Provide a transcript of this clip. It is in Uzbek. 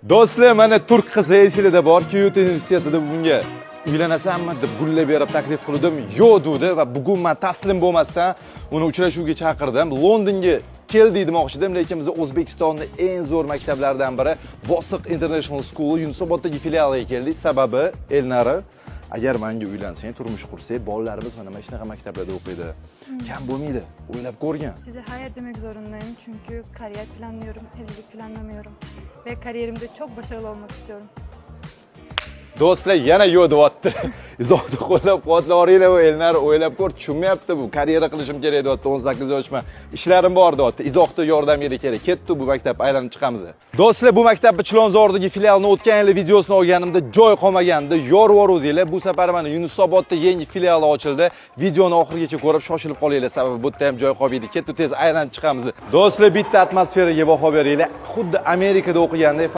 Do'stlar, mana turk qizi esingizda bor, Kyoto universitetida bunga uylanasanmi deb gullab berib taklif qildim. Yo'q dedi va bugun men taslim bo'lmasdan uni uchrashuvga chaqirdim. Londonga keldi demoqchidim, lekin biz O'zbekistonning eng zo'r maktablaridan biri Bosiq International School Yunusoboddagi filialiga keldik. Sababi Elnara, agar menga uylansang, turmush qursak, bolalarimiz mana shunaqa maktablarda o'qiydi. Kam bo'lmaydi. O'ylab ko'rgan. Size hayır demek zorundayım çünkü kariyer planlıyorum, evlilik planlamıyorum ve kariyerimde çok başarılı olmak istiyorum. Do'stlar, yana yo'q deyapti. Izohni qo'llab-quvvatlaringlar va Elnara o'ylab ko'r, tushunmayapti bu. Karyera qilishim kerak deyapti, 18 yoshman. Ishlarim bor deyapti. Izohda yordaminglar kerak. Ketdi bu maktab, aylanib chiqamiz. Do'stlar, bu maktabni Chilonzordagi filialini o'tgan yil videosini olganimda joy qolmagandi. Yorvoruvdinglar. Bu safar mana Yunusobodda yangi filiali ochildi. Videoni oxirigacha ko'rib shoshilib qolinglar, sababi bu yerda ham joy qolmaydi. Ketdi, tez aylanib chiqamiz. Do'stlar, bitta atmosferaga baho beringlar. Xuddi Amerikada o'qigandek